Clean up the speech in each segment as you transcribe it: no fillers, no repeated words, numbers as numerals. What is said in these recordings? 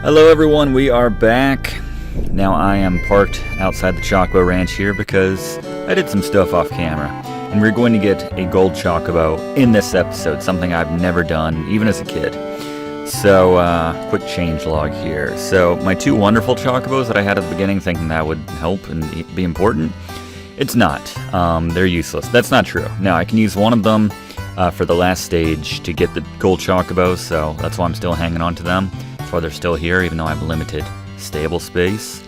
Hello everyone, we are back. Now I am parked outside the Chocobo Ranch here because I did some stuff off camera. And we're going to get a gold Chocobo in this episode, something I've never done, even as a kid. So, quick changelog here. So, my two wonderful Chocobos that I had at the beginning thinking that would help and be important, it's not. They're useless. That's not true. Now, I can use one of them for the last stage to get the gold Chocobo, so that's why I'm still hanging on to them. That's why they're still here, even though I have limited stable space.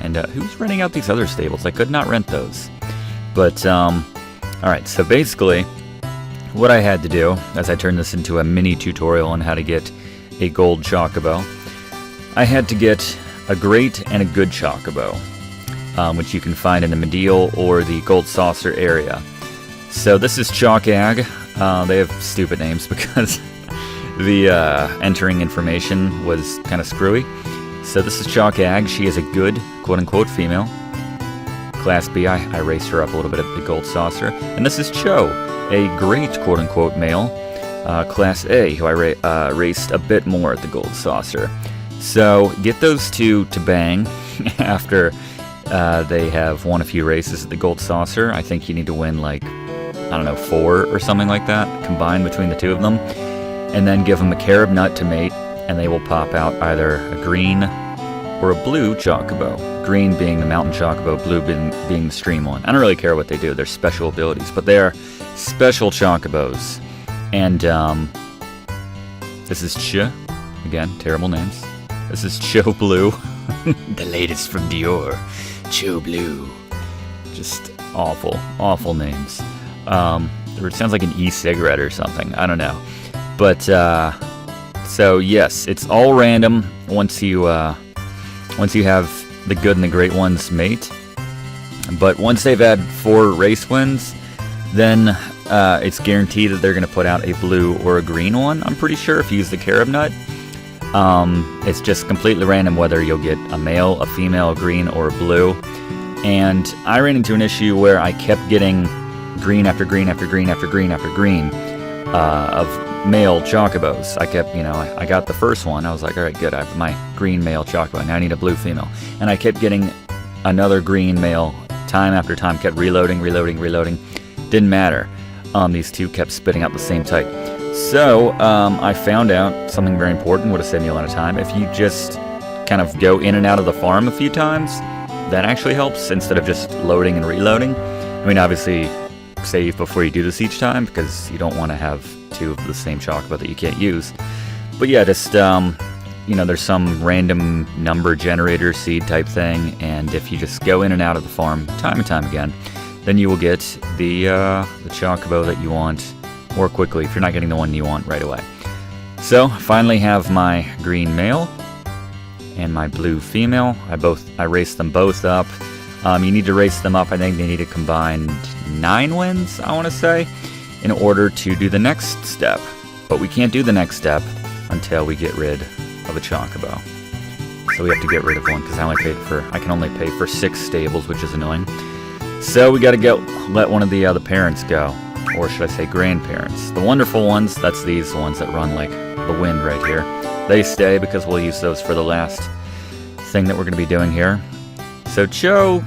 And who's renting out these other stables? I could not rent those. But, alright, so basically, what I had to do, as I turned this into a mini tutorial on how to get a gold Chocobo, I had to get a great and a good Chocobo, which you can find in the Medial or the Gold Saucer area. So this is Choc-Ag. They have stupid names because the entering information was kind of screwy. So this is Choc-Ag. She is a good, quote-unquote, female. Class B, I raced her up a little bit at the Gold Saucer. And this is Cho, a great, quote-unquote, male. Class A, who I raced a bit more at the Gold Saucer. So get those two to bang after they have won a few races at the Gold Saucer. I think you need to win, like, I don't know, 4 or something like that, combined between the two of them. And then give them a carob nut to mate, and they will pop out either a green or a blue Chocobo. Green being the mountain Chocobo, blue being the stream one. I don't really care what they do, they're special abilities, but they are special Chocobos. And this is Ch, again, terrible names. This is Cho Blue, the latest from Dior, Cho Blue. Just awful, awful names. It sounds like an e-cigarette or something, I don't know. But, so yes, it's all random once you have the good and the great ones mate. But once they've had 4 race wins, then it's guaranteed that they're going to put out a blue or a green one, I'm pretty sure, if you use the carob nut. It's just completely random whether you'll get a male, a female, a green, or a blue. And I ran into an issue where I kept getting green after green after green after green after green of male Chocobos. I kept, I got the first one. I was like, all right, good. I have my green male Chocobo. Now I need a blue female. And I kept getting another green male time after time. Kept reloading. Didn't matter. These two kept spitting out the same type. So I found out something very important. Would have saved me a lot of time. If you just kind of go in and out of the farm a few times, that actually helps instead of just loading and reloading. I mean, obviously, save before you do this each time because you don't want to have 2 of the same Chocobo that you can't use. But yeah, just, there's some random number generator seed type thing, and if you just go in and out of the farm time and time again, then you will get the Chocobo that you want more quickly if you're not getting the one you want right away. So, finally have my green male and my blue female. I raced them both up. You need to race them up. I think they need a combined 9 wins, I want to say, in order to do the next step. But we can't do the next step until we get rid of a Chocobo. So we have to get rid of one because I can only pay for 6 stables, which is annoying. So we got to let one of the parents go, or should I say grandparents. The wonderful ones, that's these ones that run like the wind right here. They stay because we'll use those for the last thing that we're going to be doing here. So Cho,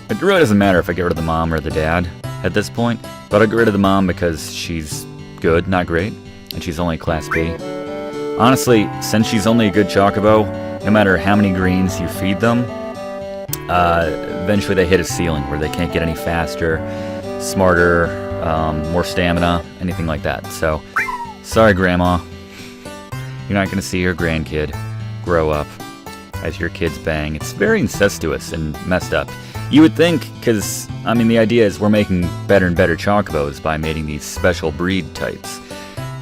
it really doesn't matter if I get rid of the mom or the dad at this point, but I'll get rid of the mom because she's good, not great, and she's only Class B. Honestly, since she's only a good Chocobo, no matter how many greens you feed them, eventually they hit a ceiling where they can't get any faster, smarter, more stamina, anything like that. So, sorry Grandma, you're not going to see your grandkid grow up as your kids bang. It's very incestuous and messed up. You would think, because, I mean, the idea is we're making better and better Chocobos by mating these special breed types.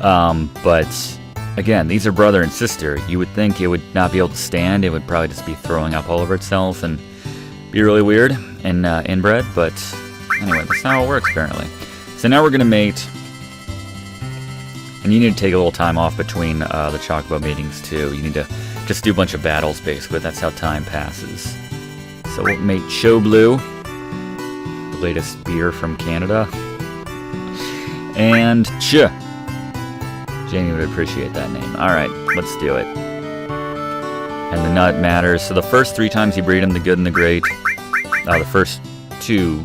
But, again, these are brother and sister. You would think it would not be able to stand. It would probably just be throwing up all over itself and be really weird and inbred. But, anyway, that's not how it works, apparently. So now we're going to mate. And you need to take a little time off between the Chocobo meetings, too. You need to just do a bunch of battles, basically. That's how time passes. So we'll mate Cho Blue, the latest beer from Canada, and Ch. Jamie would appreciate that name. Alright, let's do it. and the nut matters. So the first 3 times you breed them, the good and the great. The first 2,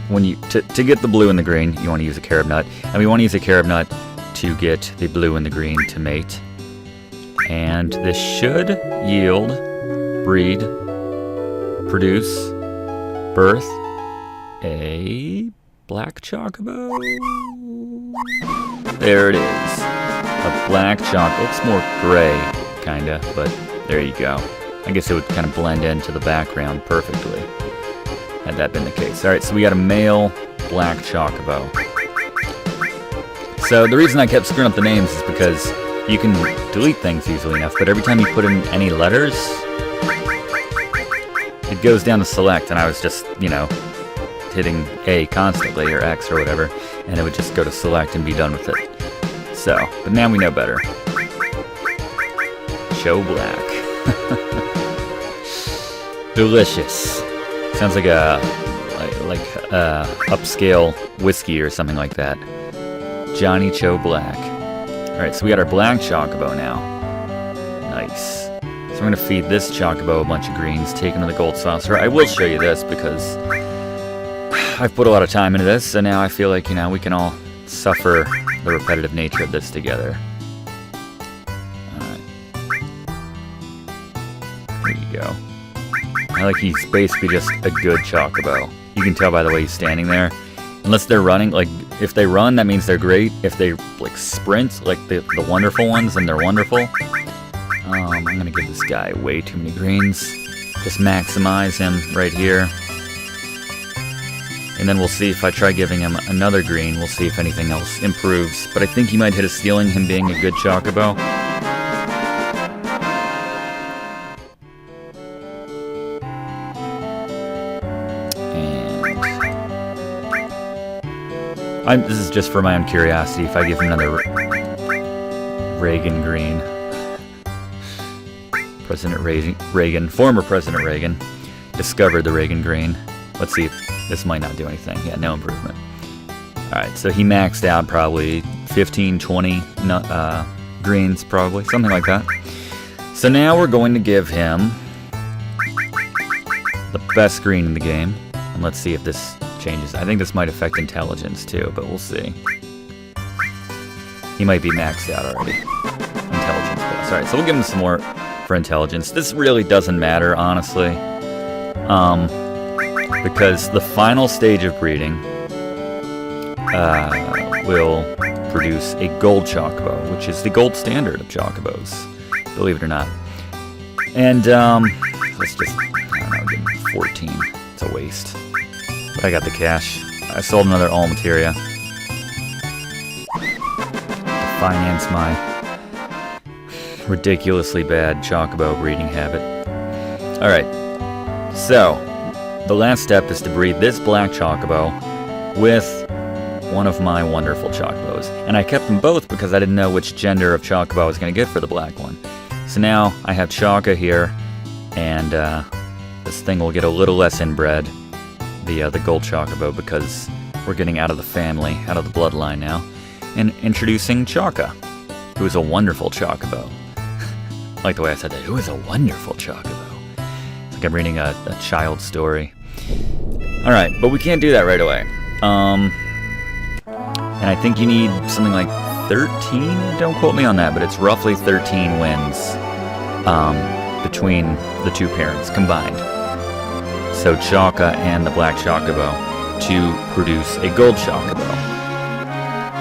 when you to get the blue and the green, you want to use a carob nut, and we want to use a carob nut to get the blue and the green to mate. And this should yield, breed, produce, birth a black chocobo. There it is. A black chocobo. Looks more gray, kinda, but there you go. I guess it would kind of blend into the background perfectly, had that been the case. Alright, so we got a male black chocobo. So the reason I kept screwing up the names is because you can delete things easily enough, but every time you put in any letters, it goes down to select, and I was just, you know, hitting A constantly, or X or whatever, and it would just go to select and be done with it. So, but now we know better. Cho Black. Delicious. Sounds like a upscale whiskey or something like that. Johnny Cho Black. Alright, so we got our black chocobo now. Nice. So I'm going to feed this chocobo a bunch of greens, take him to the gold saucer. I will show you this because I've put a lot of time into this, so now I feel like, you know, we can all suffer the repetitive nature of this together. Alright. There you go. I like he's basically just a good chocobo. You can tell by the way he's standing there. Unless they're running, like, if they run, that means they're great. If they, like, sprint, like the wonderful ones, then they're wonderful. I'm gonna give this guy way too many greens. Just maximize him right here. And then we'll see if I try giving him another green, we'll see if anything else improves. But I think he might hit a ceiling, him being a good chocobo. This is just for my own curiosity. If I give him another Reagan green, President Reagan, former President Reagan, discovered the Reagan green. Let's see if this might not do anything. Yeah, no improvement. Alright, so he maxed out probably 15, 20 greens, probably, something like that. So now we're going to give him the best green in the game. And let's see if this changes. I think this might affect intelligence too, but we'll see. He might be maxed out already. Intelligence plus. Alright, so we'll give him some more for intelligence. This really doesn't matter, honestly. Because the final stage of breeding will produce a gold chocobo, which is the gold standard of chocobos, believe it or not. And let's just, I don't know, give him 14. It's a waste. But I got the cash. I sold another all materia to finance my ridiculously bad chocobo breeding habit. Alright, so the last step is to breed this black chocobo with one of my wonderful chocobos. And I kept them both because I didn't know which gender of chocobo I was going to get for the black one. So now I have Choca here, and this thing will get a little less inbred, the gold chocobo, because we're getting out of the family, out of the bloodline now, and introducing Choca, who is a wonderful chocobo. I like the way I said that. Who is a wonderful chocobo? It's like I'm reading a child story. Alright, but we can't do that right away. And I think you need something like 13? Don't quote me on that, but it's roughly 13 wins between the two parents combined. So Choca and the black chocobo to produce a gold chocobo.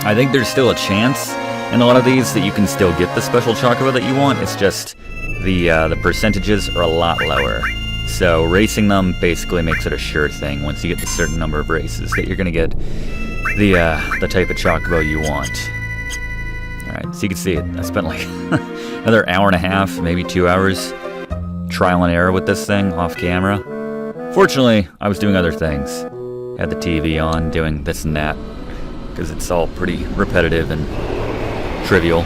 I think there's still a chance in a lot of these that you can still get the special chocobo that you want. It's just the percentages are a lot lower. So racing them basically makes it a sure thing once you get the certain number of races that you're going to get the type of chocobo you want. Alright, so you can see it. I spent like another hour and a half, maybe 2 hours, trial and error with this thing off camera. Fortunately, I was doing other things. Had the TV on, doing this and that, because it's all pretty repetitive and trivial.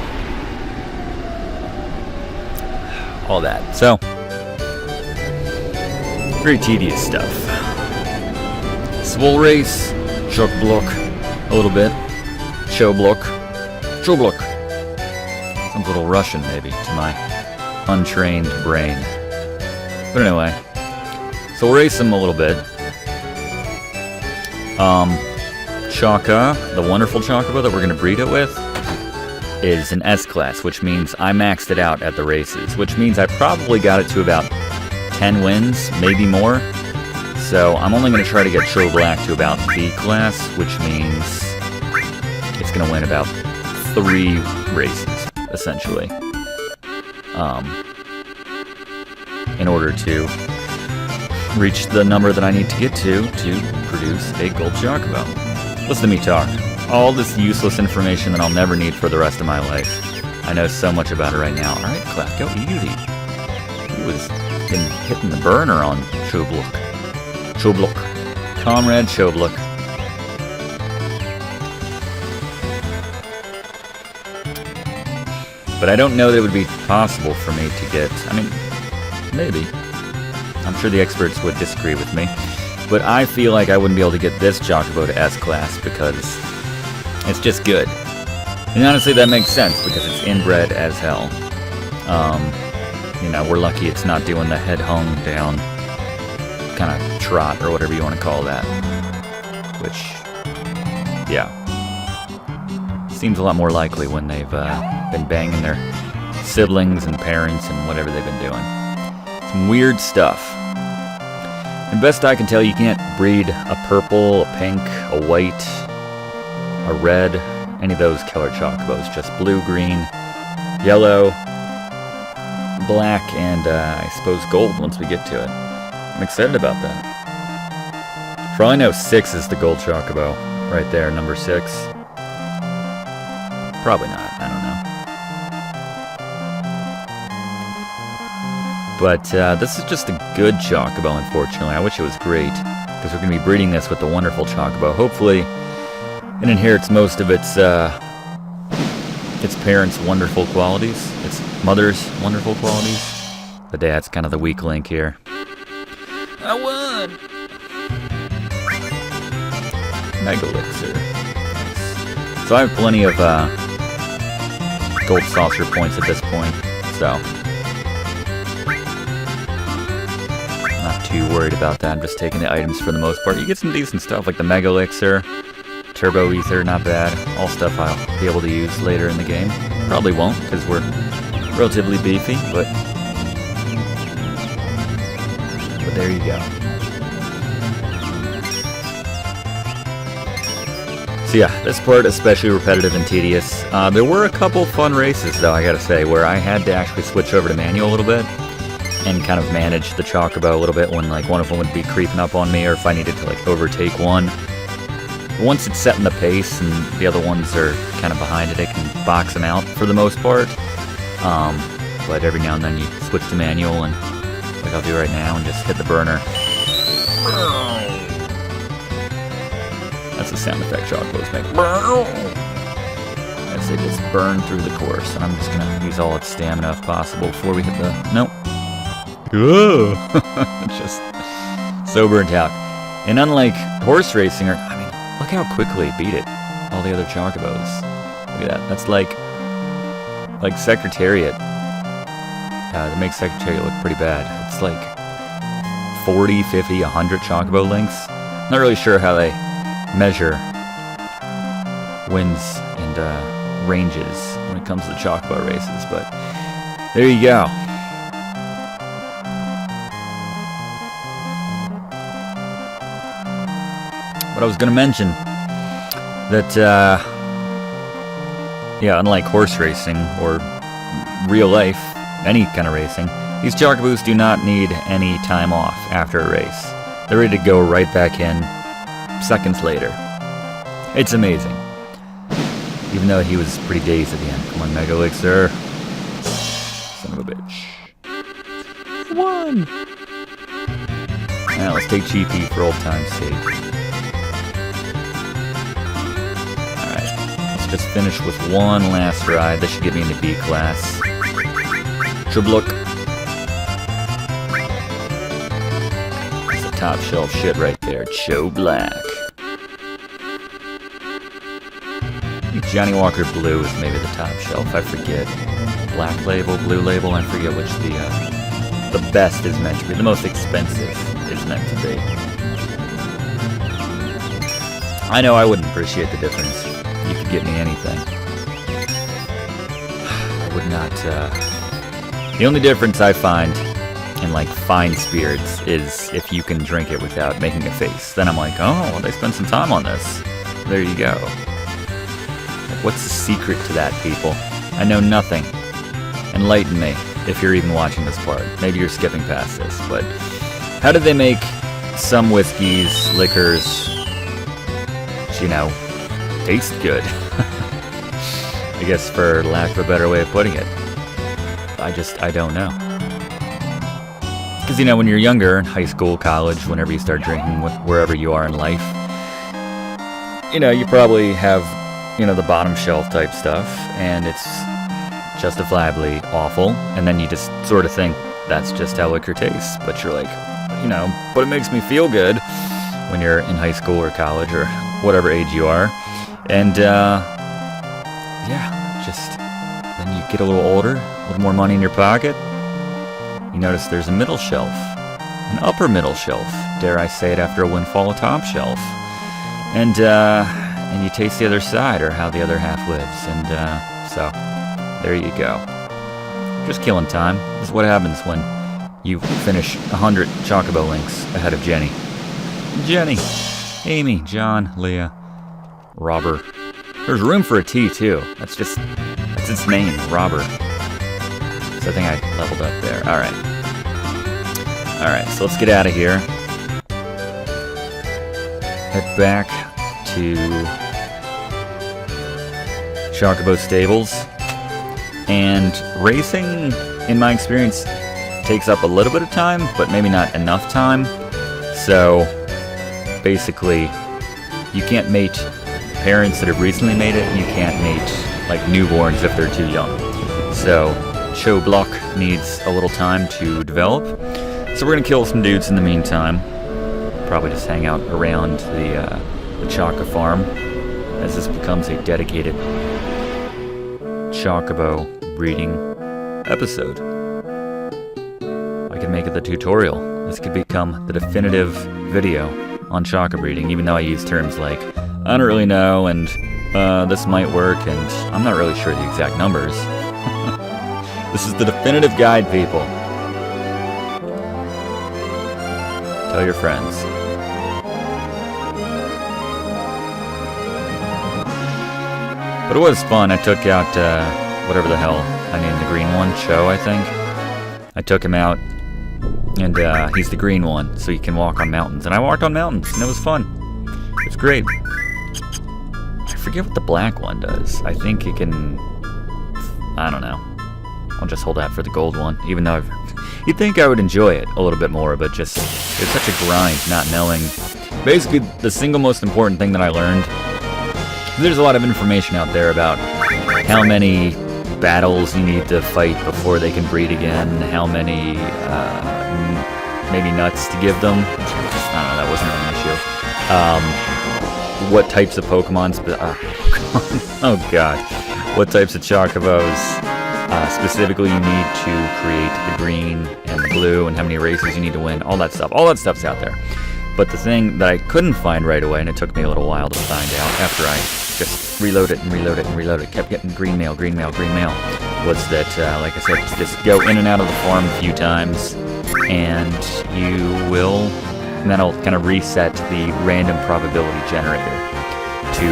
All that. So, very tedious stuff. So we'll race Chocobo a little bit. Chocobo. Sounds a little Russian, maybe, to my untrained brain. But anyway, so we'll race him a little bit. Chaka, the wonderful Chocobo that we're going to breed it with, is an S-Class, which means I maxed it out at the races, which means I probably got it to about 10 wins, maybe more. So I'm only going to try to get True Black to about B-Class, which means it's going to win about 3 races, essentially, in order to reach the number that I need to get to produce a gold Chocobo. Listen to me talk. All this useless information that I'll never need for the rest of my life. I know so much about it right now. Alright, Clap, go easy. He was been hitting the burner on Chobluk. Comrade Chobluk. But I don't know that it would be possible for me to get... I mean, maybe. I'm sure the experts would disagree with me. But I feel like I wouldn't be able to get this Chocobo to S-Class because it's just good. And honestly, that makes sense because it's inbred as hell. You know, we're lucky it's not doing the head hung down kind of trot or whatever you want to call that. Which, yeah. Seems a lot more likely when they've been banging their siblings and parents and whatever they've been doing. Some weird stuff. And best I can tell, you can't breed a purple, a pink, a white, a red, any of those color Chocobos. Just blue, green, yellow, black, and I suppose gold once we get to it. I'm excited about that. For all I know, 6 is the gold Chocobo. Right there, number 6. Probably not, I don't know. But this is just a good Chocobo, unfortunately. I wish it was great, because we're going to be breeding this with the wonderful Chocobo. Hopefully, it inherits most of its parents' wonderful qualities, its mother's wonderful qualities. The dad's kind of the weak link here. I won! Mega Elixir. Nice. So I have plenty of gold saucer points at this point, so not too worried about that. I'm just taking the items for the most part. You get some decent stuff like the Mega Elixir, Turbo Ether, not bad. All stuff I'll be able to use later in the game. Probably won't, because we're relatively beefy, but there you go. So yeah, this part especially repetitive and tedious. There were a couple fun races, though, I gotta say, where I had to actually switch over to manual a little bit and kind of manage the Chocobo a little bit when like one of them would be creeping up on me, or if I needed to like overtake one. Once it's setting the pace and the other ones are kind of behind it, I can box them out for the most part. But every now and then you switch to manual, and like I'll do right now, and just hit the burner. That's the sound effect Chocobos make. As they just burn through the course, and I'm just gonna use all its stamina if possible before we hit the... Nope. Just so burnt out. And unlike horse racing, I mean, look how quickly it beat it. All the other Chocobos. Look at that. That's like Secretariat. That makes Secretariat look pretty bad. It's like 40, 50, 100 Chocobo links. Not really sure how they measure wins and ranges when it comes to the Chocobo races, but there you go. But I was going to mention that, yeah, unlike horse racing or real life, any kind of racing, these Chocobos do not need any time off after a race. They're ready to go right back in seconds later. It's amazing. Even though he was pretty dazed at the end. Come on, Mega Elixir. Son of a bitch. Won! Now let's take GP for old time's sake. Just finish with one last ride. This should get me into B class. Chobluk. That's the top shelf shit right there. Choblak. Johnny Walker Blue is maybe the top shelf. I forget. Black Label, Blue Label, I forget which the best is meant to be. The most expensive is meant to be. I know I wouldn't appreciate the difference. You could get me anything. I would not, the only difference I find in, like, fine spirits is if you can drink it without making a face. Then I'm like, oh, they spent some time on this. There you go. Like, what's the secret to that, people? I know nothing. Enlighten me, if you're even watching this part. Maybe you're skipping past this, but how did they make some whiskeys, liquors, you know, taste good? I guess for lack of a better way of putting it. I don't know. Because, you know, when you're younger, in high school, college, whenever you start drinking, wherever you are in life, you know, you probably have, you know, the bottom shelf type stuff, and it's justifiably awful, and then you just sort of think that's just how liquor tastes, but you're like, you know, but it makes me feel good when you're in high school or college or whatever age you are, and, yeah, just, then you get a little older, a little more money in your pocket, you notice there's a middle shelf, an upper middle shelf, dare I say it after a windfall, a top shelf, and you taste the other side, or how the other half lives, and, so, there you go. Just killing time. This is what happens when you finish 100 Chocobo links ahead of Jenny. Jenny, Amy, John, Leah, Robert. There's room for a T, too. That's its name, Robert. So I think I leveled up there. Alright. Alright, so let's get out of here. Head back to Chocobo Stables. And racing, in my experience, takes up a little bit of time, but maybe not enough time. So, basically, you can't mate parents that have recently made it, and you can't mate, like, newborns if they're too young. So, Cho Block needs a little time to develop. So we're going to kill some dudes in the meantime. Probably just hang out around the Choco farm, as this becomes a dedicated Chocobo breeding episode. I could make it the tutorial. This could become the definitive video on Choco breeding, even though I use terms like, I don't really know, and this might work, and I'm not really sure the exact numbers. This is the definitive guide, people. Tell your friends. But it was fun. I took out, whatever the hell I named the green one, Cho, I think. I took him out, and he's the green one, so he can walk on mountains. And I walked on mountains, and it was fun. It was great. I forget what the black one does. I think it can... I don't know. I'll just hold out for the gold one, even though you'd think I would enjoy it a little bit more, but just, it's such a grind not knowing. Basically, the single most important thing that I learned, there's a lot of information out there about how many battles you need to fight before they can breed again, how many, maybe nuts to give them. I don't know, that wasn't really an issue. What types of Pokemon, oh god, what types of Chocobos specifically you need to create the green and the blue, and how many races you need to win, all that stuff. All that stuff's out there. But the thing that I couldn't find right away, and it took me a little while to find out after I just reload it and reload it and reload it, kept getting green mail, was that, like I said, just go in and out of the farm a few times, and you will, and that'll kind of reset the random probability generator to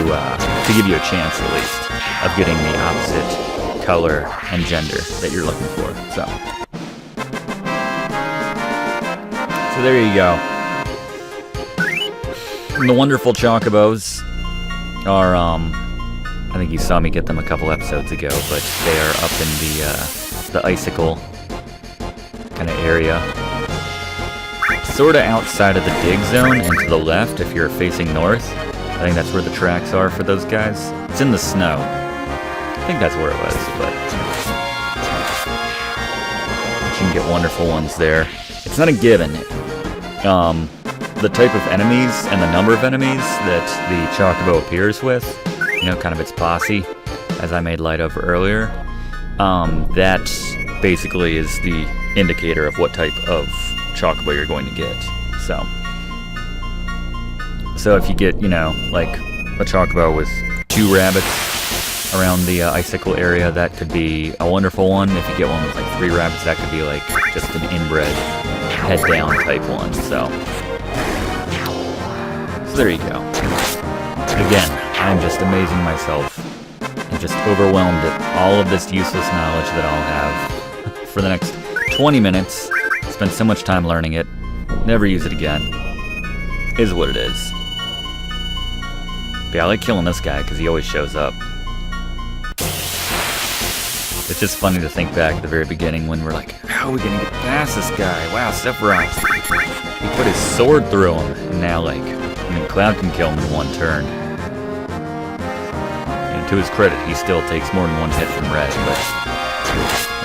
give you a chance, at least, of getting the opposite color and gender that you're looking for. So there you go. And the wonderful Chocobos are, I think you saw me get them a couple episodes ago, but they are up in the icicle kind of area. Sort of outside of the dig zone and to the left if you're facing north. I think that's where the tracks are for those guys. It's in the snow. I think that's where it was, but you can get wonderful ones there. It's not a given. The type of enemies and the number of enemies that the Chocobo appears with, you know, kind of its posse, as I made light of earlier, that basically is the indicator of what type of Chocobo you're going to get. So if you get, you know, like a Chocobo with 2 rabbits around the icicle area, that could be a wonderful one. If you get one with like 3 rabbits, that could be like just an inbred head down type one. So there you go. Again, I'm just amazing myself and just overwhelmed at all of this useless knowledge that I'll have for the next 20 minutes. Spend so much time learning it, never use it again. Is what it is. But yeah, I like killing this guy because he always shows up. It's just funny to think back at the very beginning when we're like, how are we gonna get past this guy? Wow, Sephiroth. He put his sword through him, and now like, I mean, Cloud can kill him in 1 turn. And to his credit, he still takes more than 1 hit from Red, but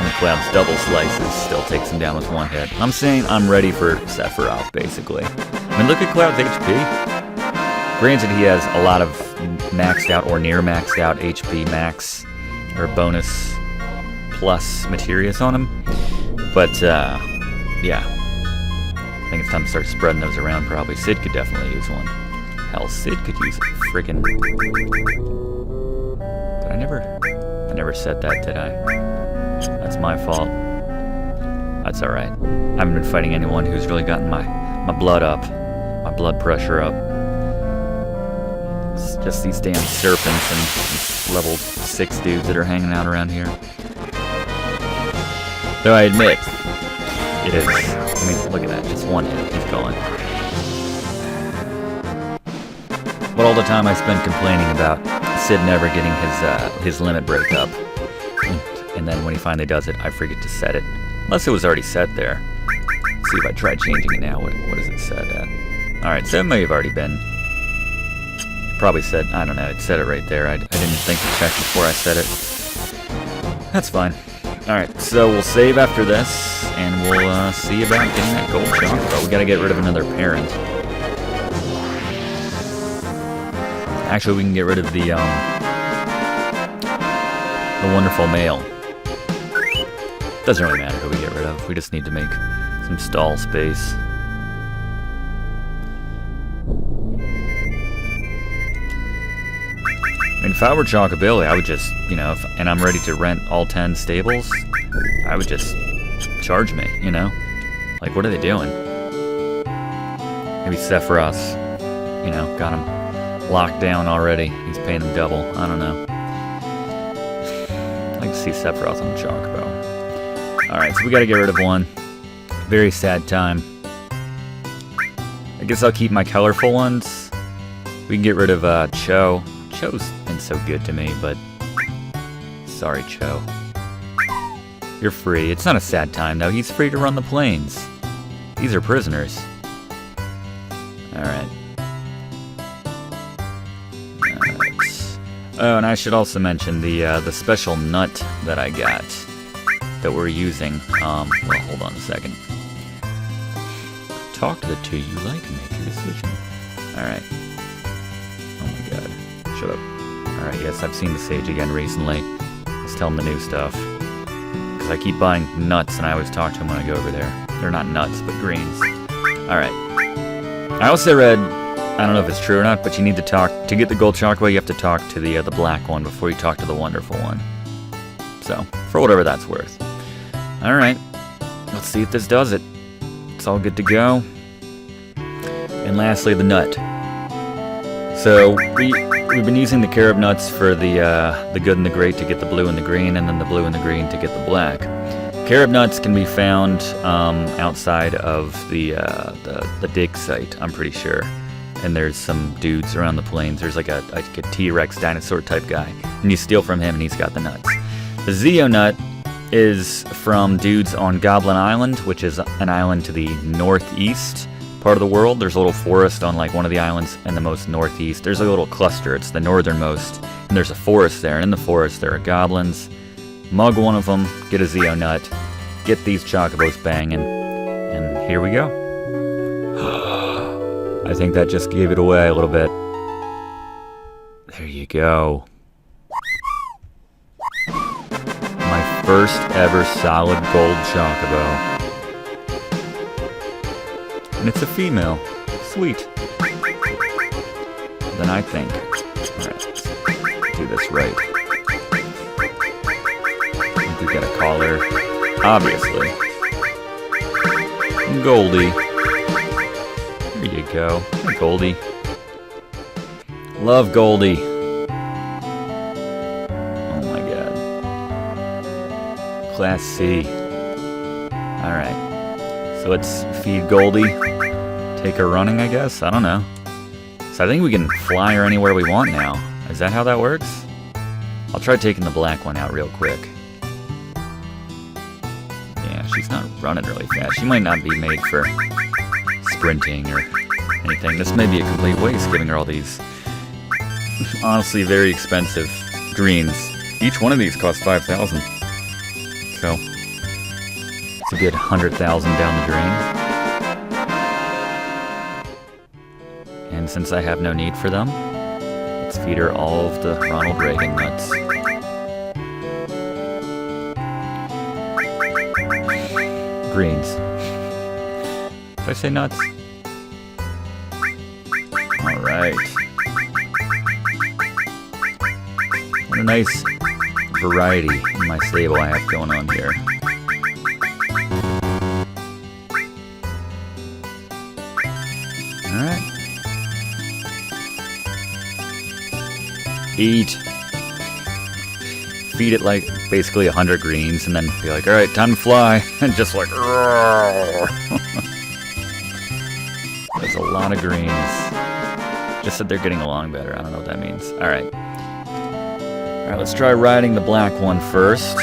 when Cloud's double slices still takes him down with 1 hit. I'm saying I'm ready for Sephiroth, basically. I mean, look at Cloud's HP. Granted, he has a lot of maxed out or near maxed out HP max, or bonus plus materials on him. But, yeah. I think it's time to start spreading those around, probably. Sid could definitely use one. Hell, Sid could use a friggin'... But I never said that, did I? That's my fault. That's alright. I haven't been fighting anyone who's really gotten my blood up. My blood pressure up. It's just these damn serpents and these level 6 dudes that are hanging out around here. Though I admit, it is. I mean, look at that. Just 1 hit. He's going. But all the time I spent complaining about Sid never getting his limit break up. And then when he finally does it, I forget to set it. Unless it was already set there. Let's see if I try changing it now. What is it set at? Alright, so it may have already been. It probably said, I don't know, it said it right there. I didn't think to check before I said it. That's fine. Alright, so we'll save after this, and we'll see about getting that gold Chocobo. We gotta get rid of another parent. Actually, we can get rid of the wonderful male. Doesn't really matter who we get rid of. We just need to make some stall space. I mean, if I were Chocobilly, I would just, you know, and I'm ready to rent all 10 stables, I would just charge me, you know? Like, what are they doing? Maybe Sephiroth, you know, got him locked down already. He's paying them double. I don't know. I'd like to see Sephiroth on Chocobo. Alright, so we gotta get rid of one. Very sad time. I guess I'll keep my colorful ones. We can get rid of Cho. Cho's been so good to me, but sorry, Cho. You're free. It's not a sad time, though. He's free to run the plains. These are prisoners. Alright. Oh, and I should also mention the special nut that I got that we're using. Well, hold on a second. Talk to the 2 you like and make your decision. Alright. Oh my god. Shut up. Alright, yes, I've seen the Sage again recently. Let's tell him the new stuff. Because I keep buying nuts and I always talk to him when I go over there. They're not nuts, but greens. Alright. I also read, I don't know if it's true or not, but you need to talk, to get the gold Chocobo, you have to talk to the black one before you talk to the wonderful one. So, for whatever that's worth. Alright. Let's see if this does it. It's all good to go. And lastly, the nut. So, we've been using the carob nuts for the good and the great to get the blue and the green, and then the blue and the green to get the black. Carob nuts can be found outside of the dig site, I'm pretty sure. And there's some dudes around the plains. There's like a T-Rex dinosaur type guy, and you steal from him, and he's got the nuts. The Zeo nut is from dudes on Goblin Island, which is an island to the northeast part of the world. There's a little forest on like one of the islands in the most northeast. There's a little cluster. It's the northernmost, and there's a forest there. And in the forest, there are goblins. Mug one of them, get a Zeo nut, get these Chocobos banging, and here we go. I think that just gave it away a little bit. There you go. My first ever solid gold Chocobo. And it's a female. Sweet. Then I think, alright, let's do this right. I think we gotta call her, obviously, Goldie. There you go. Hey, Goldie. Love Goldie. Oh my god. Class C. Alright. So let's feed Goldie. Take her running, I guess? I don't know. So I think we can fly her anywhere we want now. Is that how that works? I'll try taking the black one out real quick. Yeah, she's not running really fast. She might not be made for sprinting or anything. This may be a complete waste, giving her all these honestly very expensive greens. Each one of these costs 5,000. So it's a good 100,000 down the drain. And since I have no need for them, let's feed her all of the Ronald Reagan nuts. Greens. Did I say nuts? Alright. What a nice variety in my stable I have going on here. Alright. Eat. Feed it like basically 100 greens and then be like, alright, time to fly. And just like, there's a lot of greens. Just that they're getting along better. I don't know what that means. Alright. Alright, let's try riding the black one first.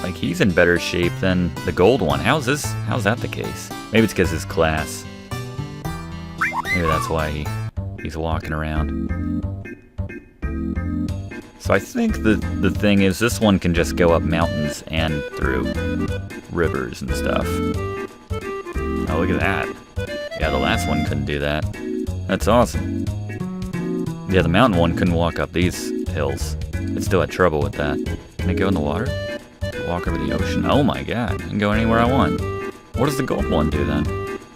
Like, he's in better shape than the gold one. How's that the case? Maybe it's because his class. Maybe that's why he's walking around. So I think the thing is, this one can just go up mountains and through rivers and stuff. Oh, look at that. Yeah, the last one couldn't do that. That's awesome. Yeah, the mountain one couldn't walk up these hills. It still had trouble with that. Can it go in the water? Walk over the ocean? Oh my god, I can go anywhere I want. What does the gold one do then?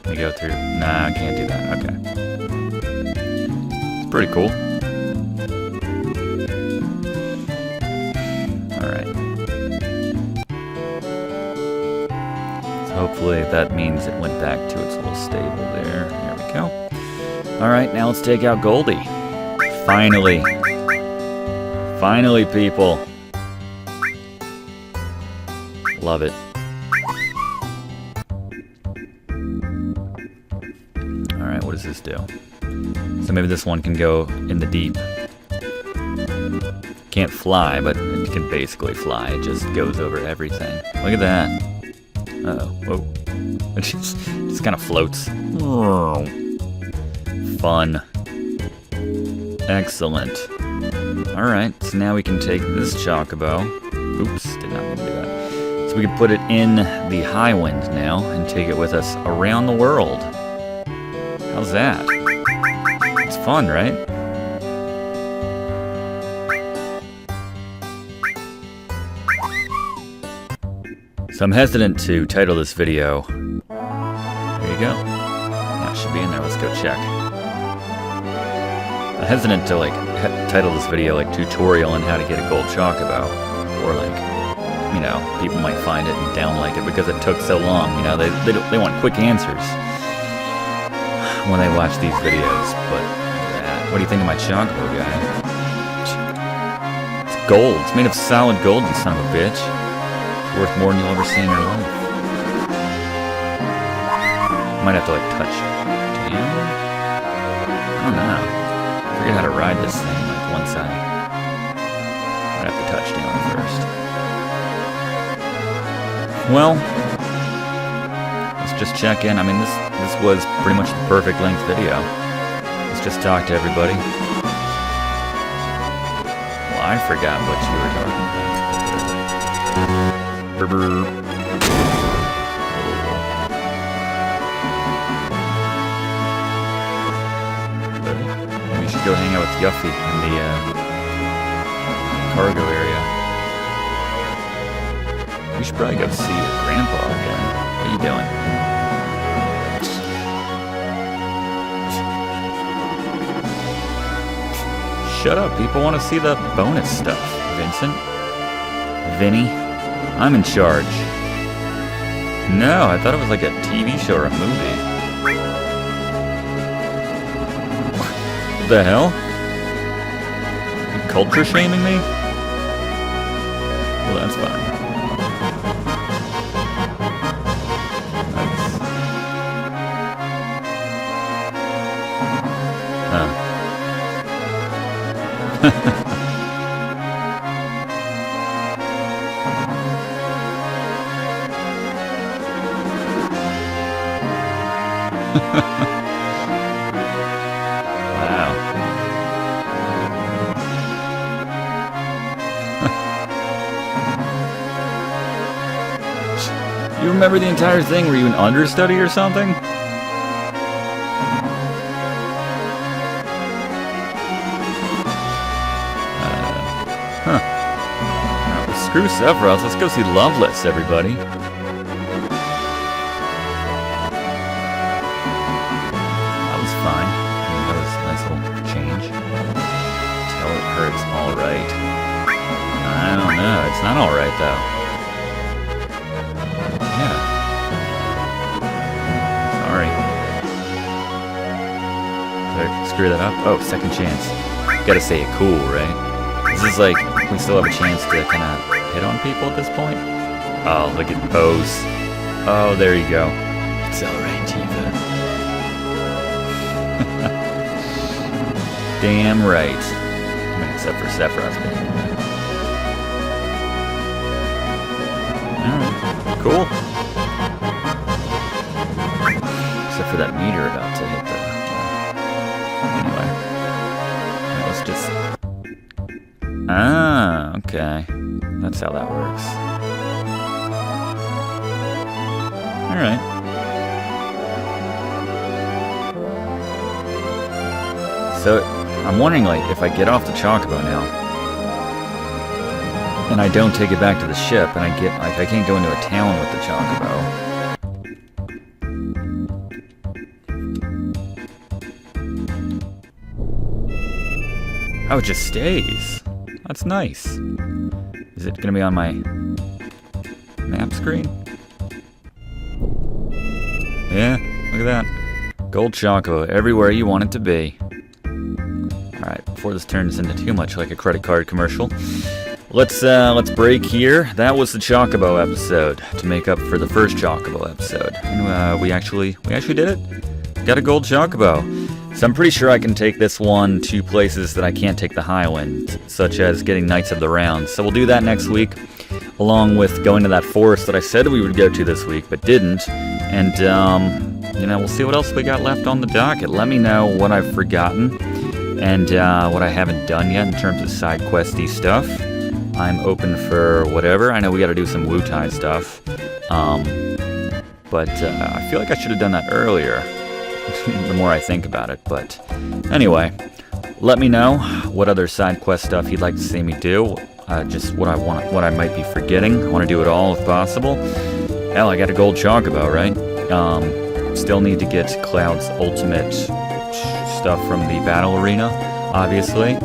Can you go through? Nah, I can't do that. Okay. It's pretty cool. Alright. So hopefully that means it went back to its little stable there. There we go. Alright, now let's take out Goldie. Finally. Finally, people. Love it. Alright, what does this do? So maybe this one can go in the deep. Can't fly, but it can basically fly. It just goes over everything. Look at that. Uh-oh. Whoa. It just kind of floats. Fun. Excellent. Alright, so now we can take this Chocobo. Oops, did not mean to do that. So we can put it in the high wind now and take it with us around the world. How's that? It's fun, right? So I'm hesitant to title this video. There you go. That should be in there. Let's go check. I'm hesitant to title this video like tutorial on how to get a gold Chocobo, or like, you know, people might find it and down like it because it took so long. You know, they want quick answers when they watch these videos. But what do you think of my Chocobo, guy? It's gold. It's made of solid gold, you son of a bitch. It's worth more than you'll ever see in your life. Might have to like touch down. I don't know. I forget how to ride this thing. Like once I have to touch down first. Well, let's just check in. I mean, this was pretty much the perfect length video. Let's just talk to everybody. Well, I forgot what you were talking about. go hang out with Yuffie in the cargo area. We should probably go see your grandpa again. What are you doing? Shut up, people want to see the bonus stuff, Vincent. Vinny, I'm in charge. No, I thought it was like a TV show or a movie. What the hell? You culture shaming me? Well, that's fine. Wow. You remember the entire thing? Were you an understudy or something? Screw Sephiroth, let's go see Loveless, everybody. That was fine. That was a nice little change. Tell it hurts alright. I don't know, it's not alright though. Yeah. Sorry. Did I screw that up? Oh, second chance. Gotta say it cool, right? This is like, we still have a chance to kind of hit on people at this point. Oh, look at pose. Oh, there you go. It's alright, Tifa. Damn right. I mean, except for Sephiroth's baby. Alright, cool. Except for that meter about to hit the... Anyway. Right, let's just... Ah, okay. That's how that works. Alright. So, I'm wondering, like, if I get off the Chocobo now, and I don't take it back to the ship, and I get, like, I can't go into a town with the Chocobo. Oh, it just stays. That's nice. Is it gonna be on my map screen? Yeah, look at that. Gold Chocobo, everywhere you want it to be. Alright, before this turns into too much like a credit card commercial, let's break here. That was the Chocobo episode, to make up for the first Chocobo episode. And we actually did it. Got a Gold Chocobo. So I'm pretty sure I can take this one to places that I can't take the Highwind, such as getting Knights of the Round. So we'll do that next week, along with going to that forest that I said we would go to this week, but didn't. And, you know, we'll see what else we got left on the docket. Let me know what I've forgotten, and what I haven't done yet in terms of side questy stuff. I'm open for whatever. I know we gotta do some Wutai stuff. But I feel like I should have done that earlier. The more I think about it, but anyway, let me know what other side quest stuff you'd like to see me do. Just what I might be forgetting. I want to do it all if possible. Hell, I got a Gold Chocobo, right? Still need to get Cloud's ultimate stuff from the battle arena, obviously.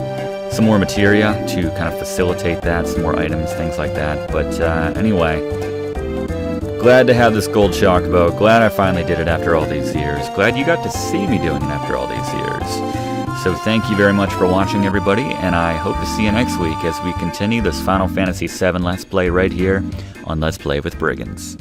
Some more materia to kind of facilitate that, some more items, things like that. But anyway, glad to have this Gold Chocobo. Glad I finally did it after all these years. Glad you got to see me doing it after all these years. So thank you very much for watching, everybody, and I hope to see you next week as we continue this Final Fantasy VII Let's Play right here on Let's Play with Brigands.